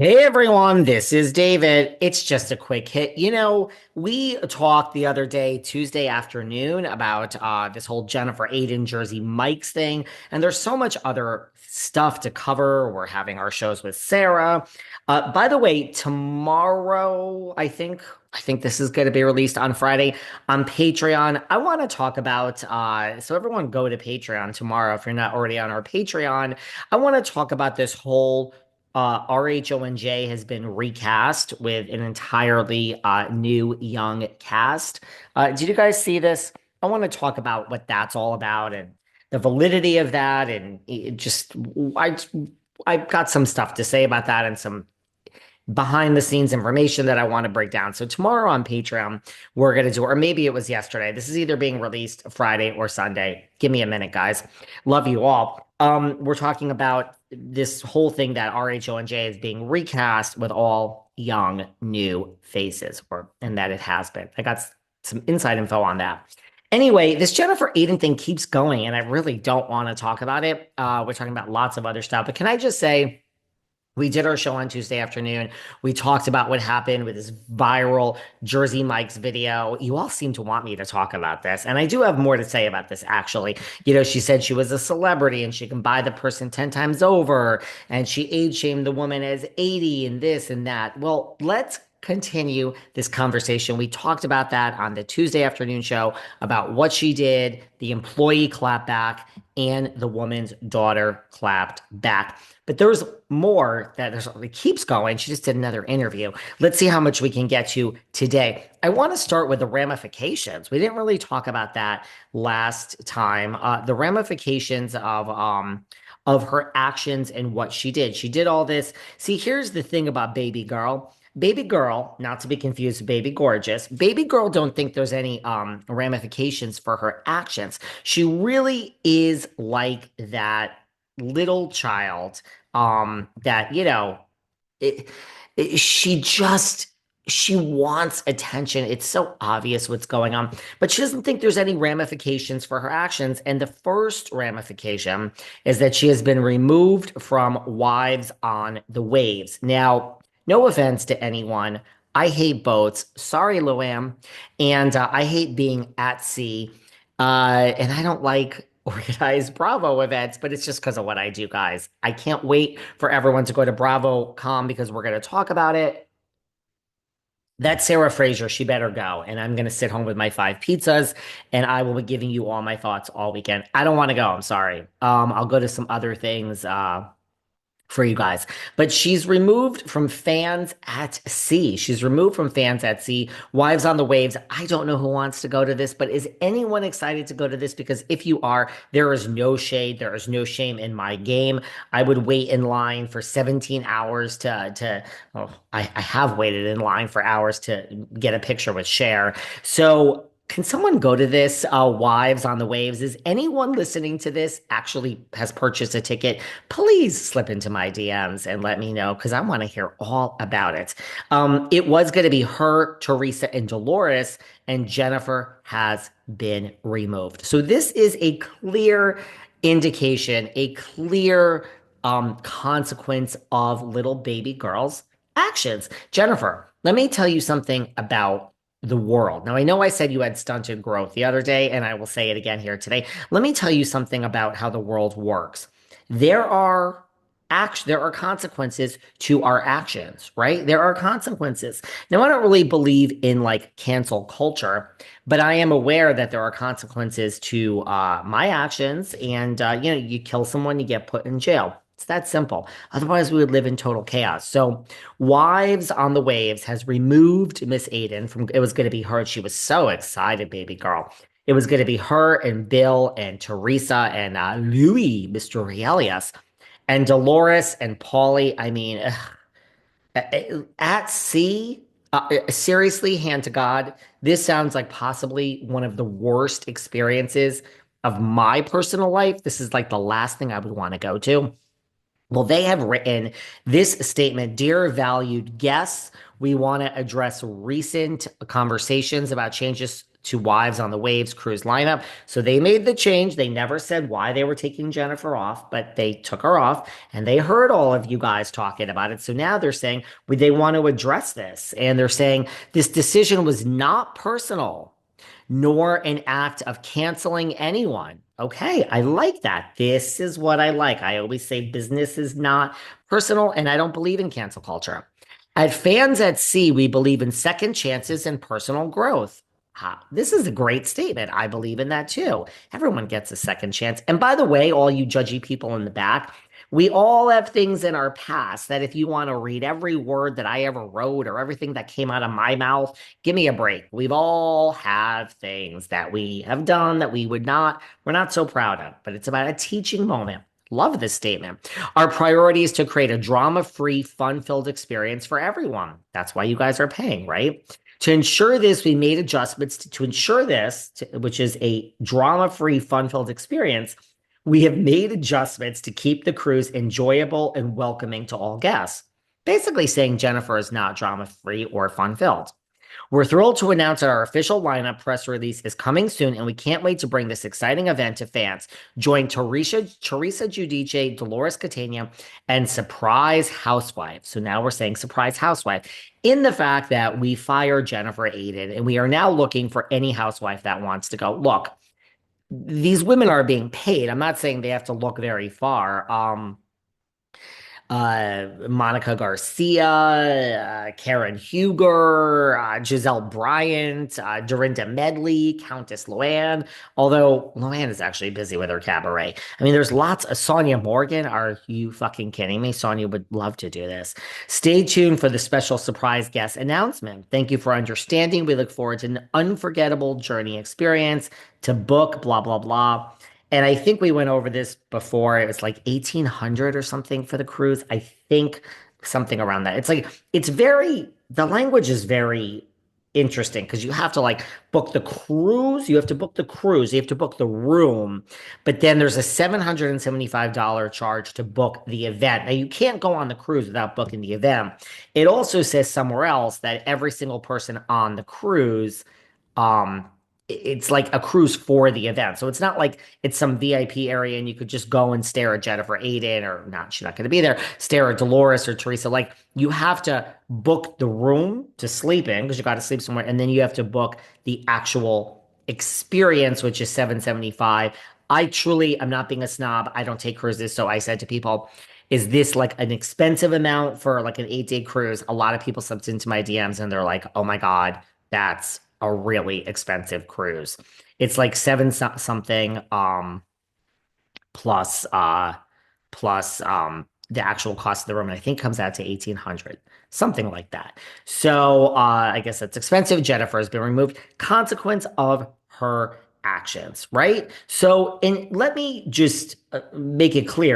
Hey everyone, this is David. It's just a quick hit. We talked the other day, Tuesday afternoon, about this whole Jennifer Aydin Jersey Mike's thing, and there's so much other stuff to cover. We're having our shows with Sarah. By the way, tomorrow, I think this is going to be released on Friday on Patreon. I want to talk about so everyone go to Patreon tomorrow if you're not already on our Patreon. I want to talk about this whole RHONJ has been recast with an entirely new young cast. Did you guys see this? I want to talk about what that's all about and the validity of that, and I I've got some stuff to say about that and some behind the scenes information that I want to break down. So tomorrow on Patreon, we're going to do, or maybe it was yesterday. This is either being released Friday or Sunday. Give me a minute, guys. Love you all. We're talking about this whole thing that RHONJ is being recast with all young new faces, and that it has been. I got some inside info on that. Anyway, this Jennifer Aydin thing keeps going, and I really don't want to talk about it. We're talking about lots of other stuff, but can I just say, we did our show on Tuesday afternoon. We talked about what happened with this viral Jersey Mike's video. You all seem to want me to talk about this. And I do have more to say about this, actually. She said she was a celebrity and she can buy the person 10 times over. And she age shamed the woman as 80 and this and that. Well, let's continue this conversation. We talked about that on the Tuesday afternoon show about what she did, the employee clapped back, and the woman's daughter clapped back. But there's more it keeps going. She just did another interview. Let's see how much we can get to today. I want to start with the ramifications. We didn't really talk about that last time. The ramifications of her actions and what she did. She did all this. See, here's the thing about baby girl. Baby girl, not to be confused with baby gorgeous. Baby girl don't think there's any ramifications for her actions. She really is like that little child that it, she wants attention. It's so obvious what's going on, but she doesn't think there's any ramifications for her actions. And the first ramification is that she has been removed from Wives on the Waves. Now, no offense to anyone, I hate boats. Sorry, Luam. And I hate being at sea. And I don't like organized Bravo events, but it's just because of what I do, guys. I can't wait for everyone to go to BravoCon because we're going to talk about it. That's Sarah Fraser. She better go. And I'm going to sit home with my 5 pizzas and I will be giving you all my thoughts all weekend. I don't want to go. I'm sorry. I'll go to some other things. For you guys. But she's removed from Fans at Sea. She's removed from Fans at Sea. Wives on the Waves. I don't know who wants to go to this, but is anyone excited to go to this? Because if you are, there is no shade. There is no shame in my game. I would wait in line for 17 hours I have waited in line for hours to get a picture with Cher. So can someone go to this Wives on the Waves? Is anyone listening to this actually has purchased a ticket? Please slip into my DMs and let me know because I want to hear all about it. It was going to be her, Teresa, and Dolores, and Jennifer has been removed. So this is a clear indication, a clear consequence of little baby girls' actions. Jennifer, let me tell you something about the world. Now, I know I said you had stunted growth the other day, and I will say it again here today. Let me tell you something about how the world works. There are there are consequences to our actions, right? There are consequences. Now, I don't really believe in like cancel culture, but I am aware that there are consequences to my actions, and you kill someone, you get put in jail. It's that simple. Otherwise, we would live in total chaos. So, Wives on the Waves has removed Miss Aydin from. It was going to be her. She was so excited, baby girl. It was going to be her and Bill and Teresa and Louis, Mr. Realias, and Dolores and Paulie. I mean, at sea. Seriously, hand to God, this sounds like possibly one of the worst experiences of my personal life. This is like the last thing I would want to go to. Well, they have written this statement. Dear valued guests, we want to address recent conversations about changes Two Wives on the Waves cruise lineup. So they made the change. They never said why they were taking Jennifer off, but they took her off and they heard all of you guys talking about it. So now they're saying they want to address this. And they're saying this decision was not personal nor an act of canceling anyone. Okay, I like that. This is what I like. I always say business is not personal, and I don't believe in cancel culture. At Fans at Sea, we believe in second chances and personal growth. This is a great statement. I believe in that too. Everyone gets a second chance. And by the way, all you judgy people in the back, we all have things in our past that if you want to read every word that I ever wrote or everything that came out of my mouth, give me a break. We've all have things that we have done that we're not so proud of, but it's about a teaching moment. Love this statement. Our priority is to create a drama-free, fun-filled experience for everyone. That's why you guys are paying, right? To ensure this, we made adjustments to ensure this, which is a drama-free, fun-filled experience. We have made adjustments to keep the cruise enjoyable and welcoming to all guests. Basically saying Jennifer is not drama-free or fun-filled. We're thrilled to announce that our official lineup press release is coming soon, and we can't wait to bring this exciting event to fans. Join Teresa Giudice, Dolores Catania, and Surprise Housewife. So now we're saying Surprise Housewife in the fact that we fired Jennifer Aydin, and we are now looking for any housewife that wants to go. Look, these women are being paid. I'm not saying they have to look very far. Monica Garcia, Karen Huger, Giselle Bryant, Dorinda Medley, Countess Luann. Although Luann is actually busy with her cabaret. I mean, there's lots of Sonia Morgan. Are you fucking kidding me? Sonia would love to do this. Stay tuned for the special surprise guest announcement. Thank you for understanding. We look forward to an unforgettable journey experience. To book, blah, blah, blah. And I think we went over this before. It was like 1800 or something for the cruise. I think something around that. It's like, the language is very interesting because you have to like book the cruise. You have to book the cruise. You have to book the room. But then there's a $775 charge to book the event. Now, you can't go on the cruise without booking the event. It also says somewhere else that every single person on the cruise, um, it's like a cruise for the event. So it's not like it's some VIP area and you could just go and stare at Jennifer Aydin or not, she's not going to be there, stare at Dolores or Teresa. Like you have to book the room to sleep in because you got to sleep somewhere. And then you have to book the actual experience, which is 775. I'm not being a snob. I don't take cruises. So I said to people, is this like an expensive amount for like an 8-day cruise? A lot of people slipped into my DMs and they're like, oh my God, that's a really expensive cruise. It's like something plus the actual cost of the room, and I think comes out to 1800, something like that. So I guess that's expensive. Jennifer has been removed. Consequence of her actions, right? So, and let me just make it clear.